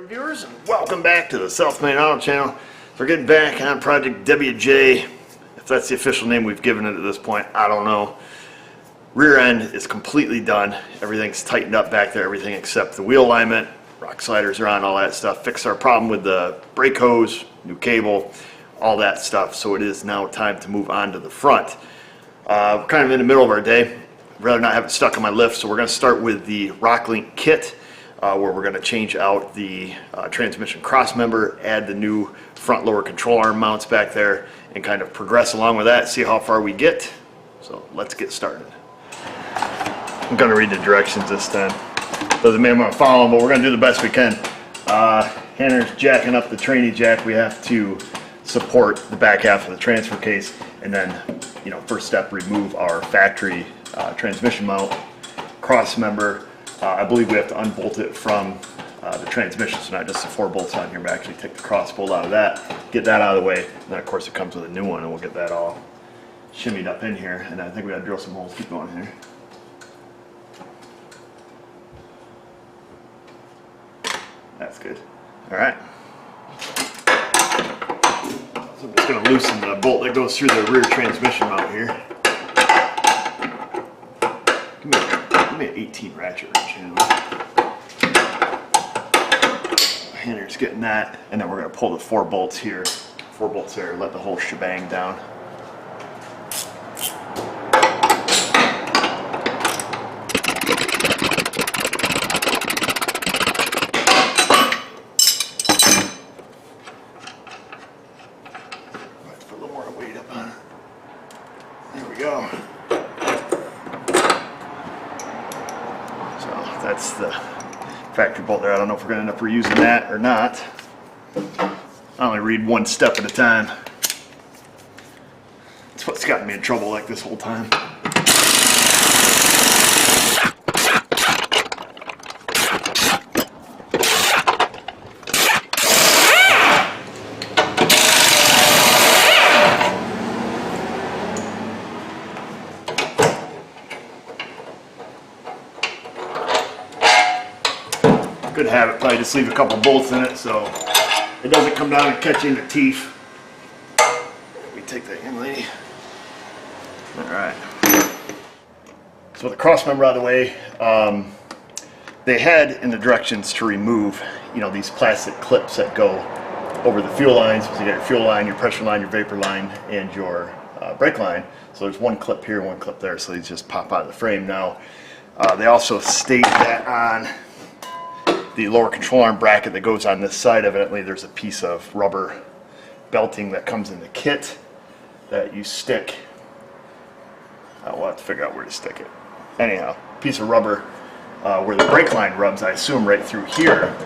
Viewers, and welcome back to the Self-Made Auto channel. We're getting back on Project WJ, if that's the official name we've given it at this point, I don't know. Rear end is completely done. Everything's tightened up back there, everything except the wheel alignment. Rock sliders are on, all that stuff. Fixed our problem with the brake hose, new cable, all that stuff. So it is now time to move on to the front. We're kind of in the middle of our day. I'd rather not have it stuck on my lift, so we're going to start with the Rocklink kit. Where we're going to change out the transmission cross member, add the new front lower control arm mounts back there, and kind of progress along with that, see how far we get. So let's get started. I'm going to read the directions this time. Doesn't mean I'm going to follow them, but we're going to do the best we can. Hannah's jacking up the trainee jack. We have to support the back half of the transfer case, and then, first step, remove our factory transmission mount cross member. I believe we have to unbolt it from the transmission, so not just the 4 bolts on here, but actually take the cross bolt out of that, get that out of the way, and then of course it comes with a new one, and we'll get that all shimmied up in here, and I think we gotta drill some holes. Keep going here. That's good. Alright. So I'm just gonna loosen the bolt that goes through the rear transmission mount here. Give me an 18 ratchet wrench. Hannah's getting that, and then we're going to pull the 4 bolts here, 4 bolts there, let the whole shebang down. Let's put a little more weight up on it. There we go. That's the factory bolt there. I don't know if we're going to end up reusing that or not. I only read one step at a time. That's what's gotten me in trouble like this whole time. Good habit, probably just leave a couple bolts in it so it doesn't come down and catch you in the teeth. We take that in, lady. Alright. So with the cross member out of the way, they had in the directions to remove, these plastic clips that go over the fuel lines. So you got your fuel line, your pressure line, your vapor line, and your brake line. So there's one clip here, one clip there, so these just pop out of the frame now. They also state that on the lower control arm bracket that goes on this side, evidently there's a piece of rubber belting that comes in the kit that you stick. We'll have to figure out where to stick it. Anyhow, piece of rubber where the brake line rubs, I assume right through here,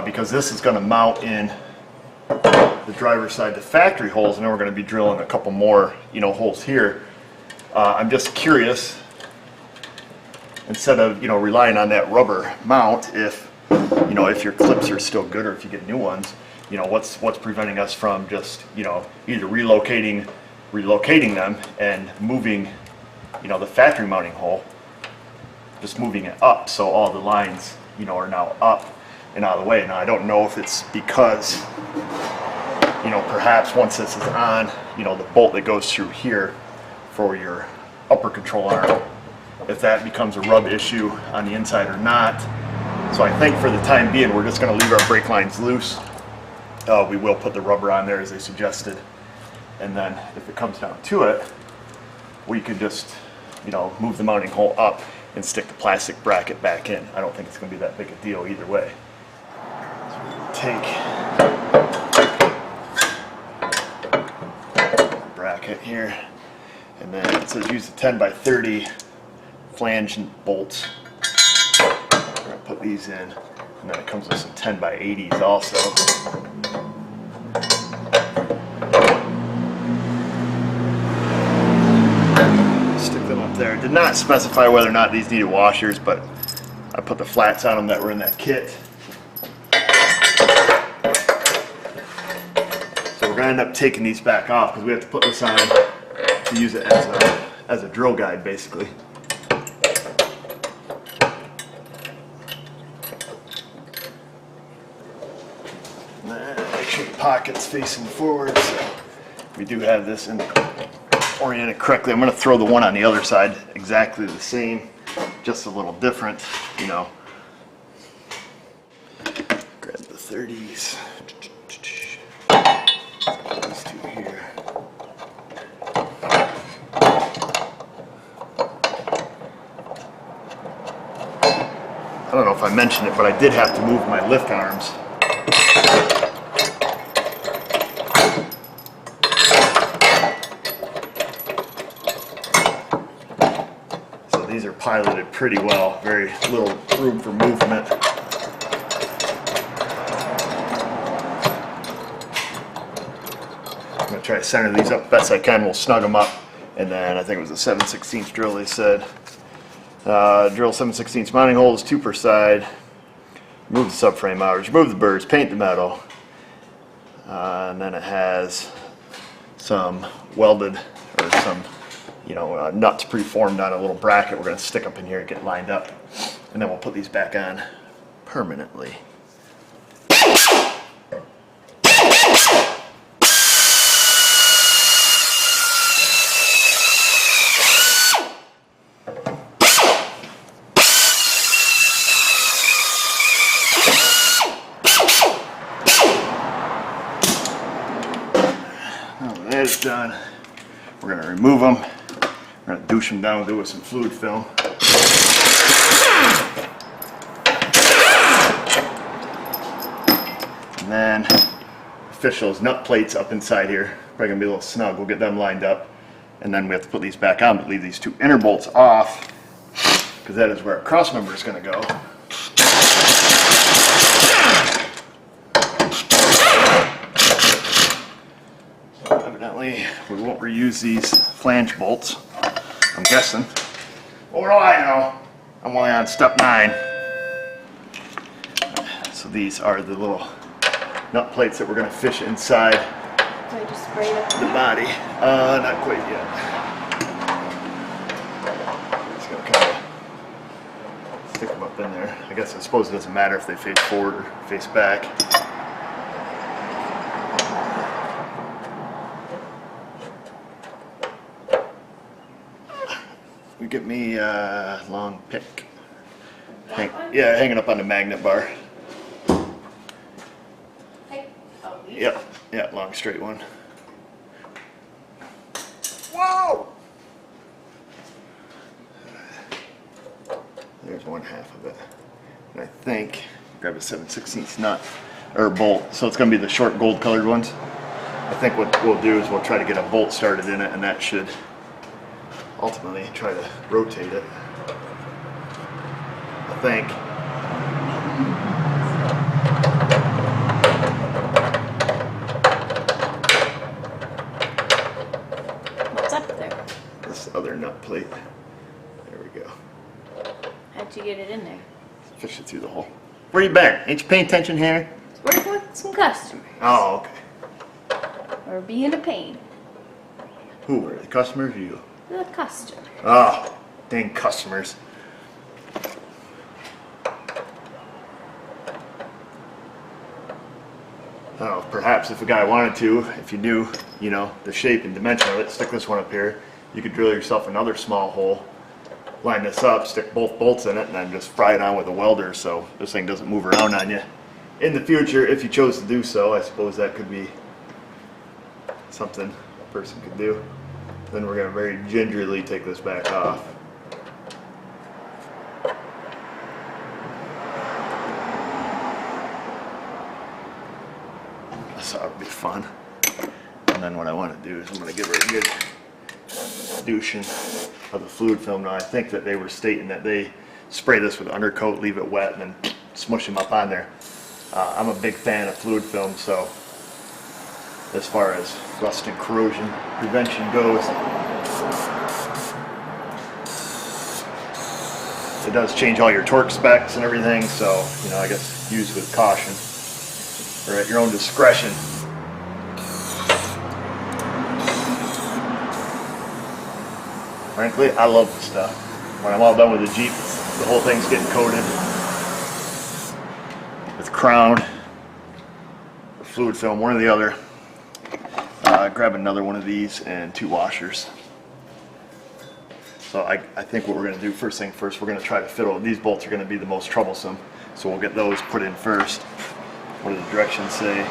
because this is going to mount in the driver's side to factory holes, and then we're going to be drilling a couple more holes here. I'm just curious, instead of relying on that rubber mount, if your clips are still good or if you get new ones, what's preventing us from just either relocating them and moving the factory mounting hole, just moving it up so all the lines are now up and out of the way. Now I don't know if it's because perhaps once this is on, the bolt that goes through here for your upper control arm, if that becomes a rub issue on the inside or not. So I think for the time being we're just going to leave our brake lines loose. We will put the rubber on there as they suggested, and then if it comes down to it, we can just move the mounting hole up and stick the plastic bracket back in. I don't think it's going to be that big a deal either way. So we'll take the bracket here, and then it says use the 10x30 flange and bolts. We're going to put these in, and then it comes with some 10x80s also. Stick them up there. Did not specify whether or not these needed washers, but I put the flats on them that were in that kit. So we're going to end up taking these back off because we have to put this on to use it as a drill guide basically. Make sure the pocket's facing forward, so we do have this oriented correctly. I'm going to throw the one on the other side exactly the same, just a little different, you know. Grab the 30s. These two here. I don't know if I mentioned it, but I did have to move my lift arms. So these are piloted pretty well, very little room for movement. I'm going to try to center these up best I can. We'll snug them up, and then I think it was a 7/16 drill they said. Drill 7/16 mounting holes, 2 per side. Remove the subframe outage, remove the burrs, paint the metal. And then it has some welded, or some, you know, nuts preformed on a little bracket. We're going to stick up in here and get lined up. And then we'll put these back on permanently. That is done. We're going to remove them. We're going to douche them down with some fluid film. And then fish those nut plates up inside here. Probably going to be a little snug. We'll get them lined up. And then we have to put these back on, but leave these 2 inner bolts off, because that is where our cross member is going to go. Evidently, we won't reuse these flange bolts, I'm guessing. What do I know? I'm only on step 9. So these are the little nut plates that we're going to fish inside the body. Not quite yet. Just going to kind of stick them up in there. I suppose it doesn't matter if they face forward or face back. Get me a long pick. Yeah, hanging up on the magnet bar. Yep, yeah, long straight one. Whoa! There's 1/2 of it. And I think, grab a 7/16 nut, or bolt, so it's going to be the short gold colored ones. I think what we'll do is we'll try to get a bolt started in it, and that should ultimately try to rotate it, I think. What's up there? This other nut plate. There we go. How'd you get it in there? Fish it through the hole. Where you been? Ain't you paying attention here? Working with some customers. Oh, okay. Or being a pain. Who were the customers or you? The customer. Oh, dang customers. Oh, perhaps if a guy wanted to, if you knew, you know, the shape and dimension of it, stick this one up here. You could drill yourself another small hole, line this up, stick both bolts in it, and then just fry it on with a welder so this thing doesn't move around on you. In the future, if you chose to do so, I suppose that could be something a person could do. Then we're going to very gingerly take this back off. So that would be fun. And then what I want to do is I'm going to give her a good douching of the fluid film. Now I think that they were stating that they spray this with undercoat, leave it wet, and then smush them up on there. I'm a big fan of fluid film, so as far as rust and corrosion prevention goes, it does change all your torque specs and everything, so, you know, I guess use with caution or at your own discretion. Frankly, I love the stuff. When I'm all done with the Jeep, the whole thing's getting coated with Crown, fluid film, one or the other. Grab another one of these and 2 washers. So I think what we're going to do first thing first, we're going to try to fiddle. These bolts are going to be the most troublesome, so we'll get those put in first. What do the directions say?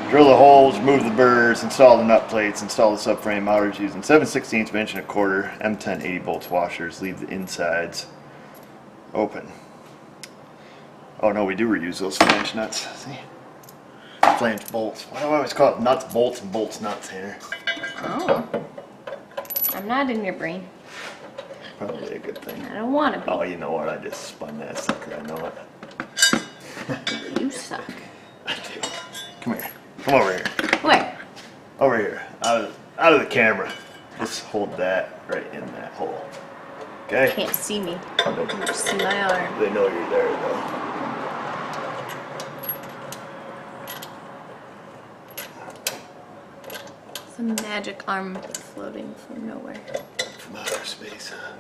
Drill the holes, remove the burrs, install the nut plates, install the subframe motors using 7/16 inch and a quarter M10 80 volts washers. Leave the insides open. Oh no, we do reuse those flange nuts. See? Flange bolts. Why do I always call it nuts, bolts, and bolts, nuts here? Oh. I'm not in your brain. Probably a good thing. I don't want to be. Oh, you know what? I just spun that sucker. I know it. You suck. I do. Come here. Come over here. Where? Over here. Out of the camera. Just hold that right in that hole. Okay? Can't see me. You just see my arm. They know you're there though. Some magic arm floating from nowhere. From outer space, huh?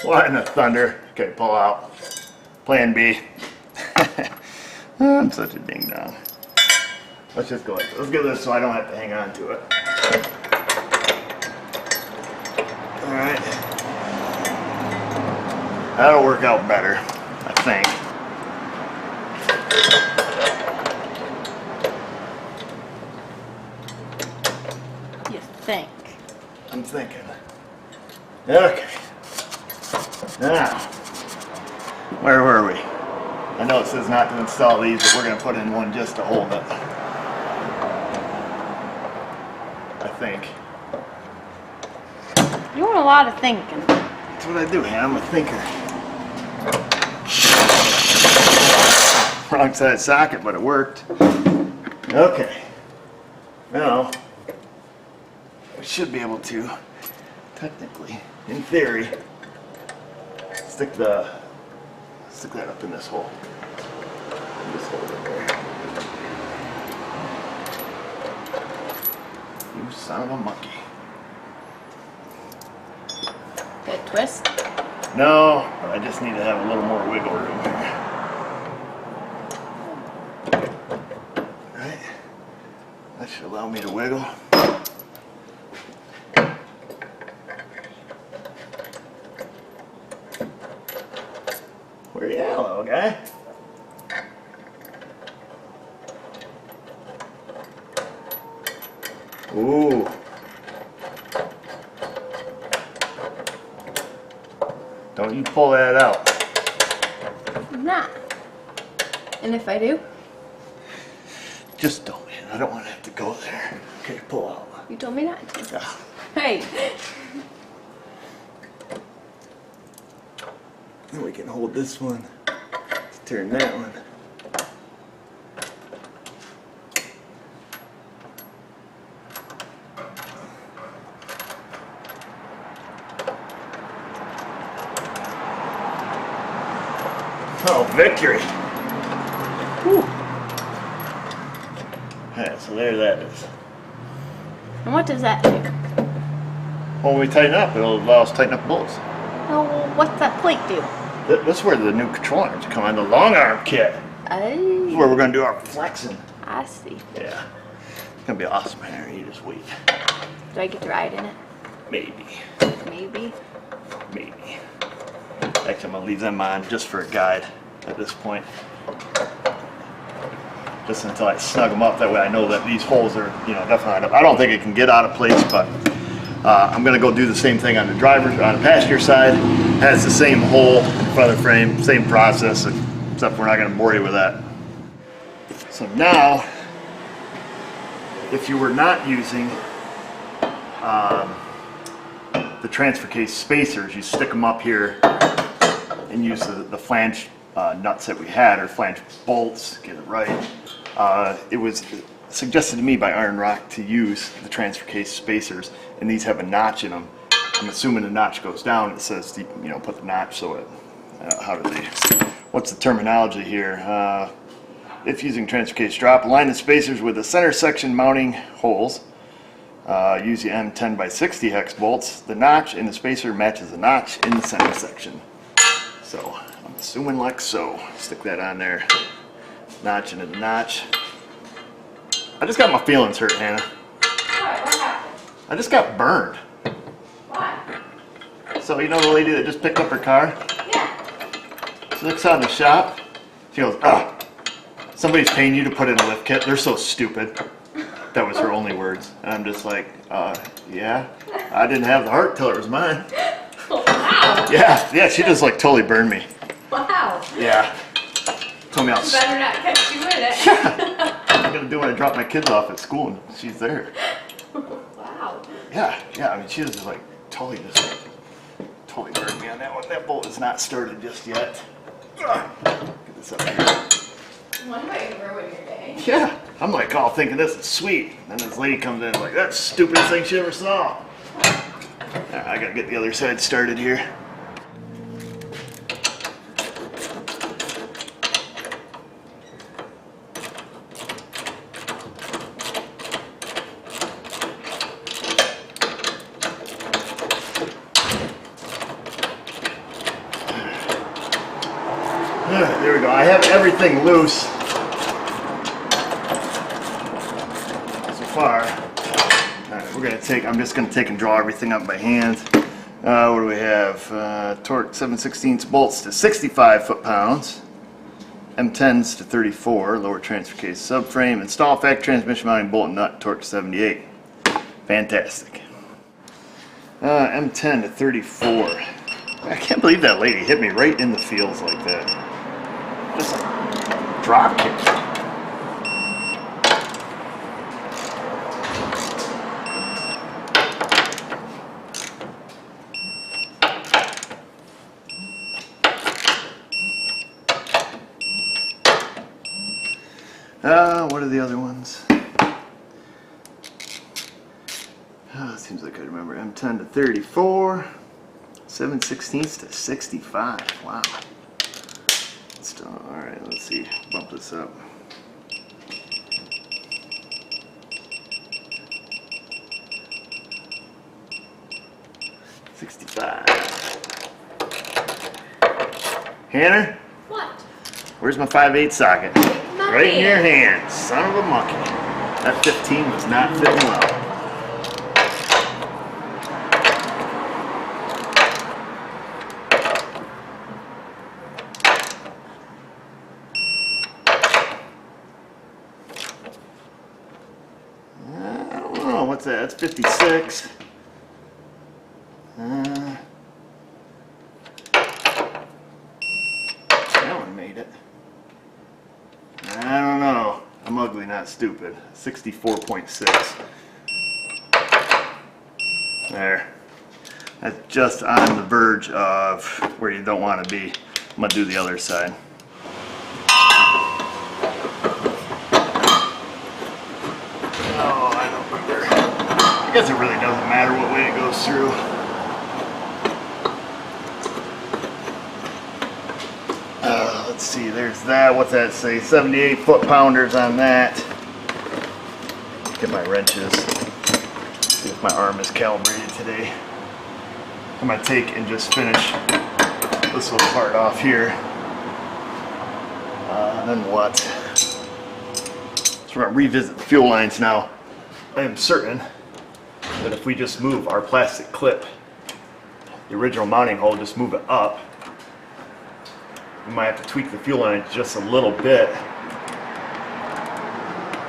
What in the thunder? Okay, pull out. Plan B. I'm such a ding dong. Let's just go like this. Let's get this so I don't have to hang on to it. Alright. That'll work out better, I think. You think? I'm thinking. Okay. Now, where were we? I know it says not to install these, but we're going to put in one just to hold it. I think. You're doing a lot of thinking. That's what I do, man. I'm a thinker. Wrong side socket, but it worked. Okay. Now, we should be able to, technically, in theory, stick that up in this hole. Just hold it there. You son of a monkey. Good twist. No, I just need to have a little more wiggle room here. Right? That should allow me to wiggle. Where you at, little guy? Ooh. Don't you pull that out. I'm not. And if I do? Just don't, man. I don't want to have to go there. Okay, pull out. You told me not to. Yeah. Hey. Then we can hold this one. Let's turn that one. Oh, victory! Whew. Yeah, so there that is. And what does that do? When we tighten up, it'll allow us to tighten up bolts. Oh, what's that plate do? This is where the new control arms come on, the long arm kit. This is where we're going to do our flexing. I see. Yeah. It's going to be awesome, Harry. You just wait. Do I get to ride in it? Maybe. Maybe. Maybe. Actually, I'm going to leave them on just for a guide at this point. Just until I snug them up. That way I know that these holes are, definitely. I don't think it can get out of place, but I'm going to go do the same thing on the driver's, on the passenger side. Has the same hole in front of the frame, same process, except we're not going to bore you with that. So now, if you were not using the transfer case spacers, you stick them up here and use the flange nuts that we had, or flange bolts, get it right. It was suggested to me by Iron Rock to use the transfer case spacers, and these have a notch in them. I'm assuming the notch goes down. It says, put the notch so it, what's the terminology here? If using transfer case drop, align the spacers with the center section mounting holes. Use the M10 by 60 hex bolts. The notch in the spacer matches the notch in the center section. So I'm assuming like so. Stick that on there. notch into the notch. I just got my feelings hurt, Hannah. Why? What happened? I just got burned. Why? So you know the lady that just picked up her car? Yeah. She looks out in the shop. She goes, "Oh, somebody's paying you to put in a lift kit. They're so stupid." That was her only words. And I'm just like, yeah. I didn't have the heart till it was mine. Wow. Yeah, she just like totally burned me. Wow. Yeah. Told me I You was better not catch you in it. I'm gonna do when I drop my kids off at school and she's there. Wow. Yeah, I mean she was just like totally burned me on that one. That bolt is not started just yet. Get this up here. One way to ruin your day. Yeah. I'm like, oh, thinking this is sweet. And then this lady comes in like, that's the stupidest thing she ever saw. Right, I gotta get the other side started here. Alright, there we go. I have everything loose so far. Alright, I'm just gonna take and draw everything up by hand. What do we have? Torque 7/16 bolts to 65 foot-pounds. M10s to 34, lower transfer case subframe. Install factory transmission mounting bolt and nut, torque to 78. Fantastic. M10 to 34. I can't believe that lady hit me right in the feels like that. Just a drop kick. What are the other ones? It seems like I remember. M10 to 34, 7/16 to 65. Wow. All right, let's see. Bump this up. $65. Hannah? What? Where's my 5/8 socket? My Right in your hand. hand, son of a monkey. That 15 was not fitting well. I don't know, what's that? That's 56. That one made it. I don't know. I'm ugly, not stupid. 64.6. There. That's just on the verge of where you don't want to be. I'm going to do the other side. Oh, I don't remember. I guess it really doesn't matter what way it goes through. Let's see, there's that. What's that say? 78 foot-pounders on that. Get my wrenches. See if my arm is calibrated today. I'm going to take and just finish this little part off here. Then what? So we're going to revisit the fuel lines now. I am certain that if we just move our plastic clip, the original mounting hole, just move it up, we might have to tweak the fuel line just a little bit.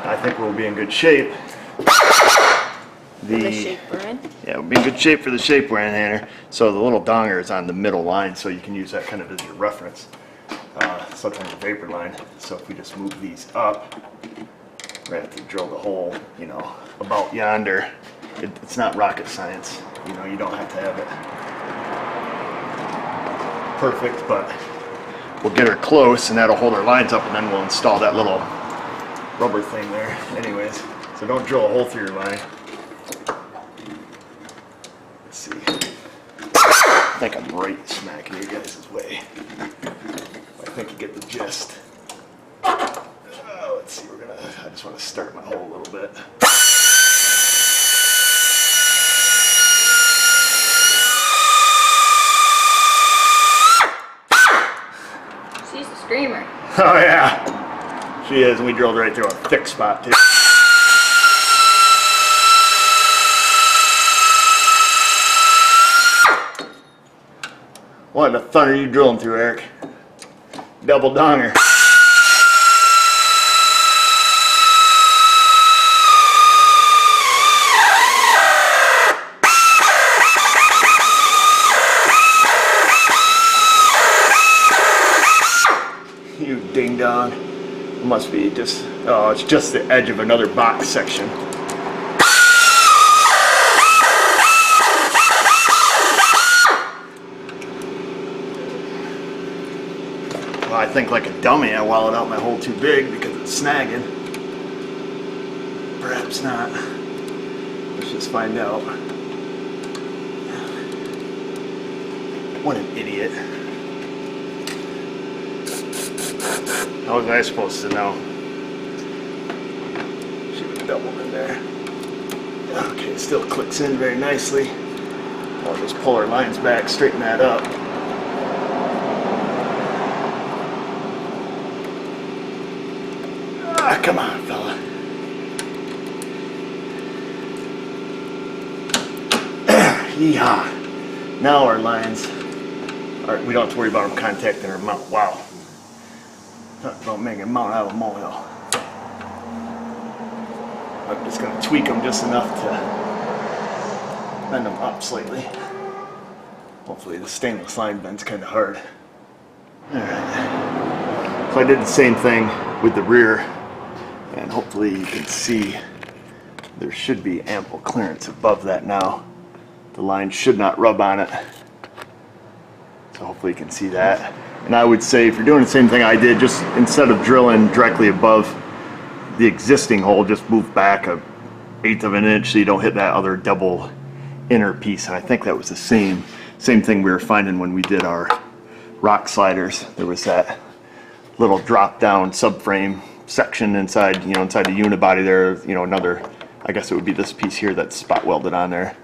I think we'll be in good shape. The shape we're in? Yeah, we'll be in good shape for the shape we're in, Hannah. So the little donger is on the middle line, so you can use that kind of as your reference. Sometimes a vapor line. So if we just move these up, we're gonna have to drill the hole, you know, about yonder. It's not rocket science. You know, you don't have to have it perfect, but we'll get her close and that'll hold our lines up, and then we'll install that little rubber thing there. Anyways, so don't drill a hole through your line. Let's see. I think I'm right smack in your guys' way. I think you get the gist. Let's see, I just want to start my hole a little bit. She's a screamer. Oh yeah. She is, and we drilled right through a thick spot too. What the thunder are you drilling through, Eric? Double donger. You ding dong. It must be just, oh, it's just the edge of another box section. Well, I think like a dummy I wallowed out my hole too big because it's snagging. Perhaps not. Let's just find out. What an idiot. How was I supposed to know? She was doubled in there. Okay, it still clicks in very nicely. I'll just pull our lines back, straighten that up. Ah, come on, fella. Yeehaw. Now our lines are, we don't have to worry about them contacting our mount. Wow. Talk about making a mount out of a molehill. I'm just going to tweak them just enough to bend them up slightly. Hopefully the stainless line bends kind of hard. Alright. So I did the same thing with the rear, and hopefully you can see there should be ample clearance above that now. The line should not rub on it. So hopefully you can see that. And I would say if you're doing the same thing I did, just instead of drilling directly above the existing hole, just move back 1/8 of an inch so you don't hit that other double inner piece. And I think that was the same thing we were finding when we did our rock sliders. There was that little drop down subframe section inside, you know, inside the unibody there, you know, another, I guess it would be this piece here that's spot welded on there.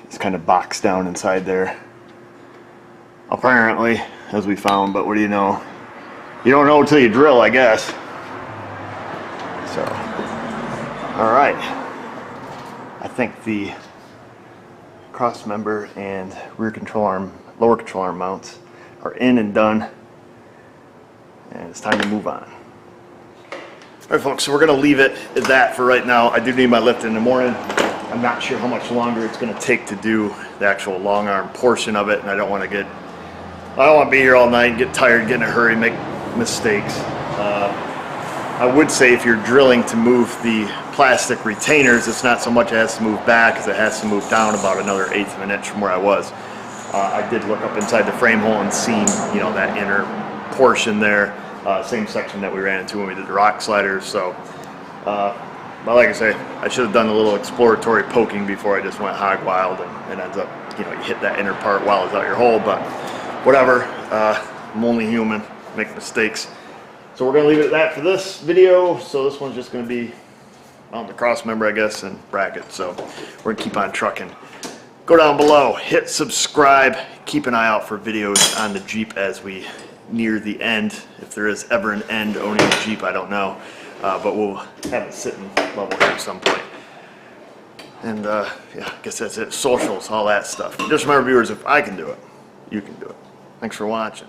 It's kind of boxed down inside there. Apparently, as we found, but what do you know? You don't know until you drill, I guess. So, all right. I think the cross member and rear control arm, lower control arm mounts are in and done. And it's time to move on. All right, folks, so we're gonna leave it at that for right now. I do need my lift in the morning. I'm not sure how much longer it's gonna take to do the actual long arm portion of it, and I don't want to be here all night and get tired, get in a hurry, make mistakes. I would say if you're drilling to move the plastic retainers, it's not so much it has to move back as it has to move down about another 1/8 of an inch from where I was. I did look up inside the frame hole and seen, you know, that inner portion there, same section that we ran into when we did the rock sliders. So, but like I say, I should have done a little exploratory poking before I just went hog wild, and it ends up, you know, you hit that inner part while it's out your hole, but whatever. I'm only human, make mistakes. So we're gonna leave it at that for this video. So this one's just gonna be on the cross member, I guess, and bracket. So we're gonna keep on trucking. Go down below, hit subscribe, keep an eye out for videos on the Jeep as we near the end. If there is ever an end owning a Jeep, I don't know. But we'll have it sitting level here at some point. And yeah, I guess that's it. Socials, all that stuff. Just remember, viewers, if I can do it, you can do it. Thanks for watching.